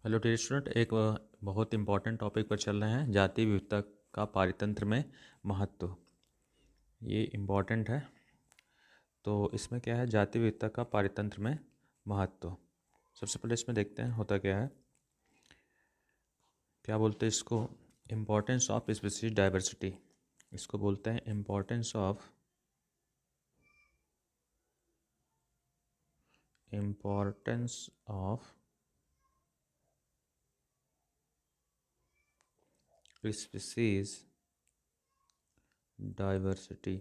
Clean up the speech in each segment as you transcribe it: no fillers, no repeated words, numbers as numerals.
Hello dear student, एक बहुत important topic पर चल रहे हैं, जाति विविधता का पारितंत्र में महत्व। ये इम्पॉर्टेंट है। तो इसमें क्या है, जाति विविधता का पारितंत्र में महत्व। सबसे पहले इसमें देखते हैं होता क्या है, क्या बोलते हैं इसको, इम्पोर्टेंस ऑफ स्पीशीज डाइवर्सिटी। इसको बोलते हैं इम्पोर्टेंस ऑफ स्पीशीज डाइवर्सिटी।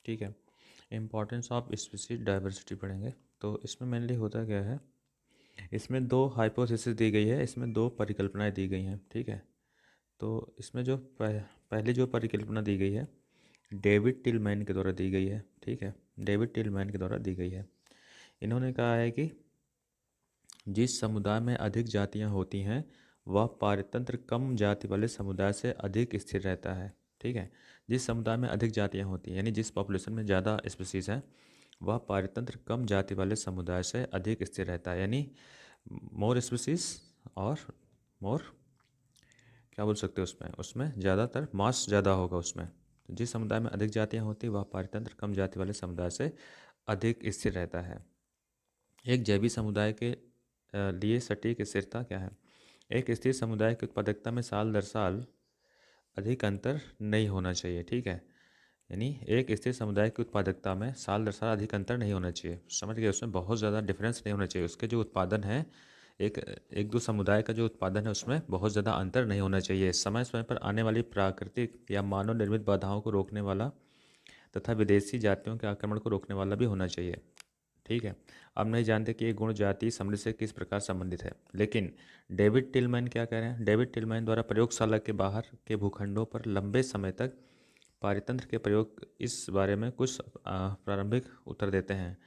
ठीक है, इम्पोर्टेंस ऑफ स्पीशीज डाइवर्सिटी पढ़ेंगे। तो इसमें मेनली होता क्या है, इसमें दो हाइपोथेसिस दी गई है, इसमें दो परिकल्पनाएं दी गई हैं। ठीक है, तो इसमें जो पहली जो परिकल्पना दी गई है डेविड टिलमैन के द्वारा दी गई है। ठीक है, डेविड टिलमैन के द्वारा दी गई है। इन्होंने कहा है कि जिस समुदाय में अधिक जातियां होती हैं वह पारतंत्र कम जाति वाले समुदाय से अधिक स्थिर रहता है। ठीक है, जिस समुदाय में अधिक जातियां होती हैं यानी जिस पॉपुलेशन में ज़्यादा स्पीसीज है वह पारतंत्र कम जाति वाले समुदाय से अधिक स्थिर रहता है। यानी मोर स्पीसीज और मोर, क्या बोल सकते हो, उसमें उसमें ज़्यादातर मास ज़्यादा होगा उसमें। तो जिस समुदाय में अधिक जातियाँ होती वह पारतंत्र कम जाति वाले समुदाय से अधिक स्थिर रहता है। एक जैवी समुदाय के लिए सटीक स्थिरता क्या है, एक स्थिर समुदाय की उत्पादकता में साल दर साल अधिक अंतर नहीं होना चाहिए। ठीक है, यानी एक स्थिर समुदाय की उत्पादकता में साल दर साल अधिक अंतर नहीं होना चाहिए। समझ गए, उसमें बहुत ज़्यादा डिफरेंस नहीं होना चाहिए। उसके जो उत्पादन है, एक एक दो समुदाय का जो उत्पादन है उसमें बहुत ज़्यादा अंतर नहीं होना चाहिए। समय समय पर आने वाली प्राकृतिक या मानव निर्मित बाधाओं को रोकने वाला तथा विदेशी जातियों के आक्रमण को रोकने वाला भी होना चाहिए। ठीक है, अब नहीं जानते कि ये गुण जाति समृद्धि से किस प्रकार संबंधित है, लेकिन डेविड टिलमैन क्या कह रहे हैं, डेविड टिलमैन द्वारा प्रयोगशाला के बाहर के भूखंडों पर लंबे समय तक पारितंत्र के प्रयोग इस बारे में कुछ प्रारंभिक उत्तर देते हैं।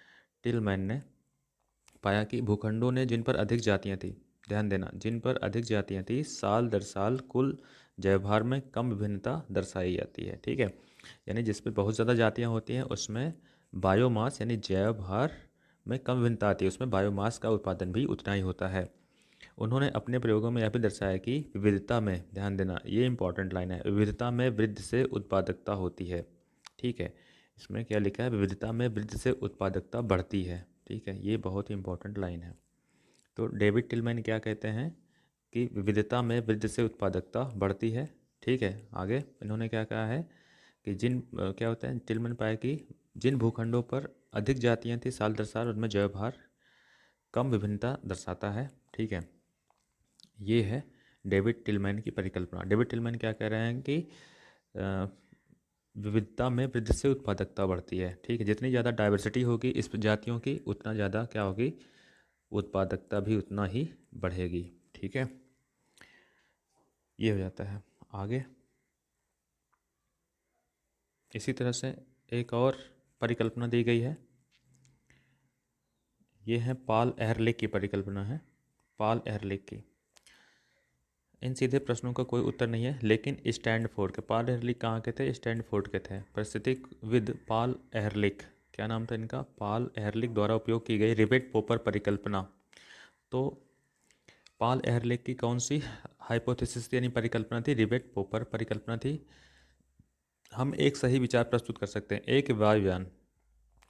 टिलमैन ने पाया कि भूखंडों ने जिन पर अधिक जातियां थी, ध्यान देना, जिन पर अधिक जातियां थी, साल दर साल कुल जैवभार में कम विभिन्नता दर्शाई जाती है। ठीक है, यानी जिस पर बहुत ज़्यादा जातियां होती हैं उसमें बायोमास यानी जैवभार में कम भिन्नता आती है, उसमें बायोमास का उत्पादन भी उतना ही होता है। उन्होंने अपने प्रयोगों में यह भी दर्शाया कि विविधता में, ध्यान देना ये इंपॉर्टेंट लाइन है, विविधता में वृद्धि से उत्पादकता होती है। ठीक है, इसमें क्या लिखा है, विविधता में वृद्धि से उत्पादकता बढ़ती है। ठीक है, ये बहुत ही इंपॉर्टेंट लाइन है। तो डेविड टिलमैन क्या कहते हैं कि विविधता में वृद्धि से उत्पादकता बढ़ती है। ठीक है, आगे इन्होंने क्या कहा है कि क्या होता है, टिलमैन पाया कि जिन भूखंडों पर अधिक जातियां थी साल दर साल उनमें जैवभार कम विभिन्नता दर्शाता है। ठीक है, ये है डेविड टिलमैन की परिकल्पना। डेविड टिलमैन क्या कह रहे हैं कि विविधता में वृद्धि से उत्पादकता बढ़ती है। ठीक है, जितनी ज़्यादा डाइवर्सिटी होगी इस जातियों की उतना ज़्यादा क्या होगी, उत्पादकता भी उतना ही बढ़ेगी। ठीक है, ये हो जाता है। आगे इसी तरह से एक और परिकल्पना दी गई है, ये है पॉल एहरलिख की परिकल्पना है, पॉल एहरलिख की। इन सीधे प्रश्नों का कोई उत्तर नहीं है, लेकिन स्टैनफोर्ड के, पॉल एहरलिख कहाँ के थे, स्टैनफोर्ड के थे। परिस्थितिविद पॉल एहरलिख, क्या नाम था इनका, पॉल एहरलिख द्वारा उपयोग की गई रिबेट पोपर परिकल्पना। तो पॉल एहरलिख की कौन सी हाइपोथेसिस यानी परिकल्पना थी, रिबेट पोपर परिकल्पना थी। हम एक सही विचार प्रस्तुत कर सकते हैं, एक वायुयान,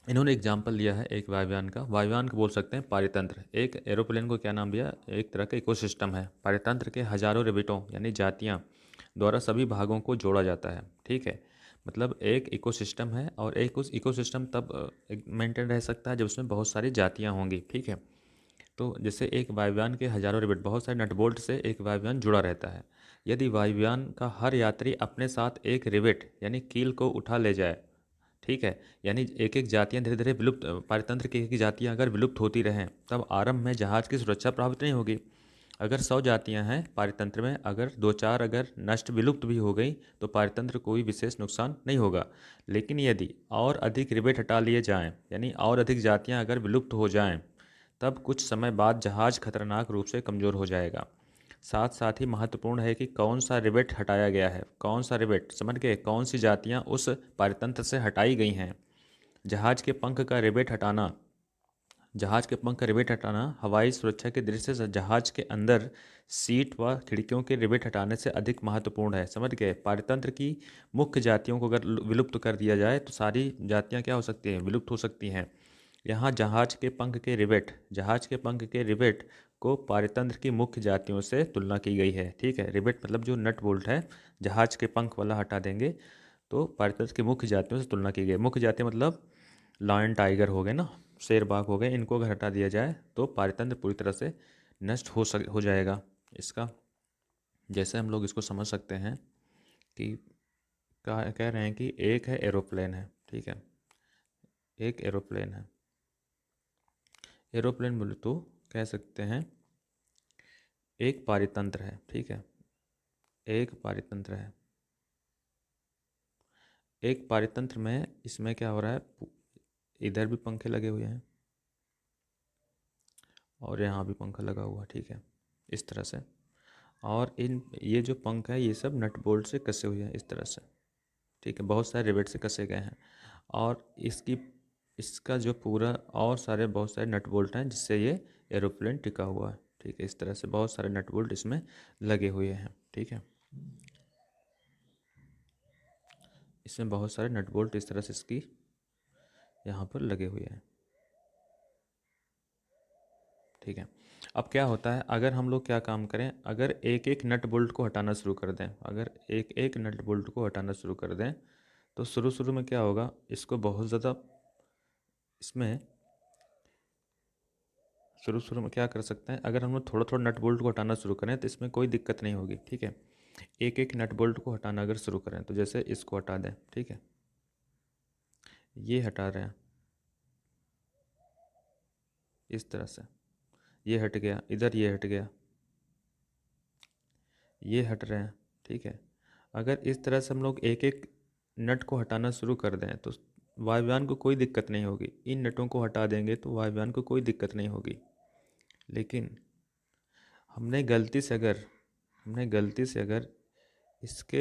इन्होंने एग्जाम्पल लिया है एक वायुयान का, वायुयान को बोल सकते हैं पारितंत्र। एक एरोप्लेन को क्या नाम दिया, एक तरह का इकोसिस्टम है। पारितंत्र के हजारों रिबिटों यानी जातियां द्वारा सभी भागों को जोड़ा जाता है। ठीक है, मतलब एक इकोसिस्टम है और एक उस इकोसिस्टम तब मेंटेन रह सकता है जब उसमें बहुत सारी जातियां होंगी। ठीक है, तो जैसे एक वायुयान के हजारों रिबिट, बहुत सारे नटबोल्ट से एक वायुयान जुड़ा रहता है। यदि वायुयान का हर यात्री अपने साथ एक रिबिट यानी कील को उठा ले जाए, ठीक है, यानी एक एक जातियां धीरे धीरे विलुप्त, पारितंत्र की एक एक जातियां अगर विलुप्त होती रहें तब आरंभ में जहाज की सुरक्षा प्रभावित नहीं होगी। अगर 100 जातियां हैं पारितंत्र में, अगर दो चार अगर नष्ट विलुप्त भी हो गई तो पारितंत्र कोई विशेष नुकसान नहीं होगा। लेकिन यदि और अधिक रिबेट हटा लिए जाएं यानी और अधिक जातियां अगर विलुप्त हो जाएं तब कुछ समय बाद जहाज खतरनाक रूप से कमज़ोर हो जाएगा। साथ साथ ही महत्वपूर्ण है कि कौन सा रिबेट हटाया गया है, कौन सा रिबेट, समझ गए, कौन सी जातियां उस पारितंत्र से हटाई गई हैं। जहाज के पंख का रिवेट हटाना, जहाज के पंख का रिवेट हटाना हवाई सुरक्षा की दृष्टि से जहाज के अंदर सीट व खिड़कियों के रिवेट हटाने से अधिक महत्वपूर्ण है। समझ गए? पारितंत्र की मुख्य जातियों को अगर विलुप्त कर दिया जाए तो सारी जातियां क्या हो सकती हैं? विलुप्त हो सकती हैं। यहाँ जहाज के पंख के रिवेट को पारितंत्र की मुख्य जातियों से तुलना की गई है। ठीक है, रिवेट मतलब जो नट बोल्ट है, जहाज के पंख वाला हटा देंगे तो पारितंत्र की मुख्य जातियों से तुलना की गई। मुख्य जाति मतलब लायन टाइगर हो गए ना, शेर बाघ हो गए, इनको अगर हटा दिया जाए तो पारितंत्र पूरी तरह से नष्ट हो जाएगा। इसका जैसे हम लोग इसको समझ सकते हैं कि कह रहे हैं कि एक है एरोप्लेन है, ठीक है, एक एरोप्लेन है। एरोप्लेन बोले तो कह सकते हैं एक पारितंत्र है, ठीक है, एक पारितंत्र है। एक पारितंत्र में इसमें क्या हो रहा है, इधर भी पंखे लगे हुए हैं और यहाँ भी पंखा लगा हुआ है, ठीक है, इस तरह से। और ये जो पंख है ये सब नट बोल्ट से कसे हुए हैं इस तरह से, ठीक है, बहुत सारे रिवेट से कसे गए हैं। और इसका जो पूरा और सारे बहुत सारे नट बोल्ट हैं जिससे ये एरोप्लेन टिका हुआ है, ठीक है, इस तरह से बहुत सारे नट बोल्ट इसमें लगे हुए हैं, ठीक है। इसमें बहुत सारे नट बोल्ट इस तरह से इसकी यहाँ पर लगे हुए हैं, ठीक है। अब क्या होता है, अगर हम लोग क्या काम करें, अगर एक एक नट बोल्ट को हटाना शुरू कर दें, अगर एक एक नट बोल्ट को हटाना शुरू कर दें तो शुरू शुरू में क्या होगा, इसको बहुत ज़्यादा इसमें शुरू शुरू में क्या कर सकते हैं, अगर हम लोग थोड़ा थोड़ा नट बोल्ट को हटाना शुरू करें तो इसमें कोई दिक्कत नहीं होगी, ठीक है। एक एक नट बोल्ट को हटाना अगर शुरू करें तो जैसे इसको हटा दें, ठीक है, ये हटा रहे हैं इस तरह से, ये हट गया, इधर ये हट गया, ये हट रहे हैं, ठीक है। अगर इस तरह से हम लोग एक एक नट को हटाना शुरू कर दें तो वायुयान को कोई दिक्कत नहीं होगी। इन नटों को हटा देंगे तो वायुयान को कोई दिक्कत नहीं होगी। लेकिन हमने गलती से अगर इसके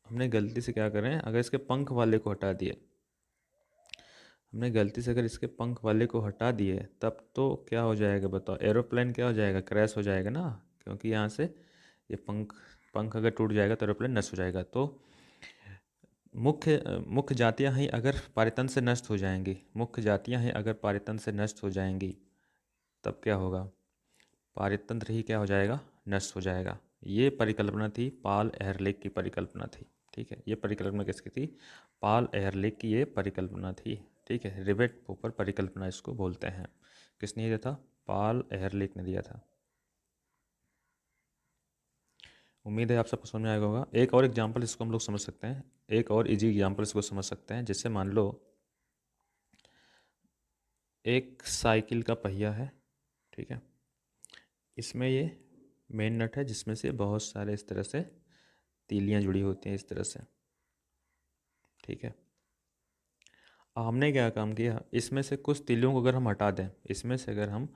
हमने गलती से क्या करें, अगर इसके पंख वाले को हटा दिए, हमने गलती से अगर इसके पंख वाले को हटा दिए तब तो क्या हो जाएगा बताओ, एरोप्लेन क्या हो जाएगा, क्रैश हो जाएगा ना, क्योंकि यहाँ से ये पंख अगर टूट जाएगा तो एरोप्लेन नष्ट हो जाएगा। तो मुख्य जातियाँ ही अगर पारितंत्र से नष्ट हो जाएंगी, मुख्य जातियाँ ही अगर पारितंत्र से नष्ट हो जाएंगी तब क्या होगा, पारितंत्र ही क्या हो जाएगा, नष्ट हो जाएगा। ये परिकल्पना थी पॉल एहरलिख की परिकल्पना थी, ठीक है, ये परिकल्पना किसकी थी, पॉल एहरलिख की ये परिकल्पना थी, ठीक है। रिवेट पोपर परिकल्पना इसको बोलते हैं। किसने दिया था, पॉल एहरलिख ने दिया था। उम्मीद है आप सबको समझ में आएगा होगा। एक और एग्जाम्पल इसको हम लोग समझ सकते हैं, एक और इजी एग्जाम्पल इसको समझ सकते हैं। जैसे मान लो एक साइकिल का पहिया है, ठीक है, इसमें ये मेन नट है जिसमें से बहुत सारे इस तरह से तीलियां जुड़ी होती हैं इस तरह से, ठीक है। अब हमने क्या काम किया, इसमें से कुछ तीलियों को अगर हम हटा दें, इसमें से अगर हम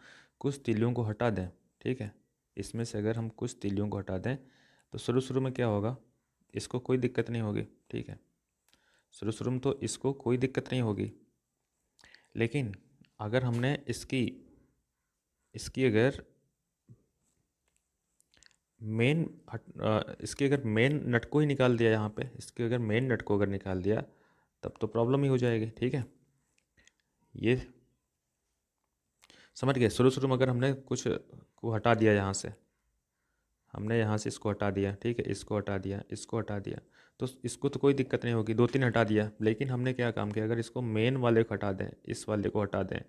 कुछ तीलियों को हटा दें, ठीक है, इसमें से अगर हम कुछ तीलियों को हटा दें तो शुरू शुरू में क्या होगा, इसको कोई दिक्कत नहीं होगी, ठीक है, शुरू शुरू में तो इसको कोई दिक्कत नहीं होगी। लेकिन अगर हमने इसकी इसकी अगर इसके अगर मेन नट को ही निकाल दिया, यहाँ पे इसके अगर मेन नट को अगर निकाल दिया तब तो प्रॉब्लम ही हो जाएगी, ठीक है। ये समझ गए, शुरू शुरू में अगर हमने कुछ को हटा दिया, यहाँ से हमने यहाँ से इसको हटा दिया, ठीक है, इसको हटा दिया, इसको हटा दिया, तो इसको तो कोई दिक्कत नहीं होगी, दो तीन हटा दिया। लेकिन हमने क्या काम किया, अगर इसको मेन वाले को हटा दें, इस वाले को हटा दें,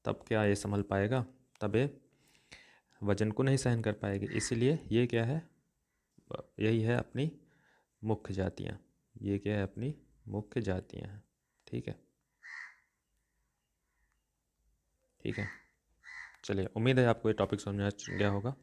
तब क्या ये संभल पाएगा, तब ये वजन को नहीं सहन कर पाएगी। इसीलिए ये क्या है, यही है अपनी मुख्य जातियाँ, ये क्या है, अपनी मुख्य जातियाँ हैं, ठीक है, ठीक है। चलिए, उम्मीद है आपको ये टॉपिक समझ में आ गया होगा।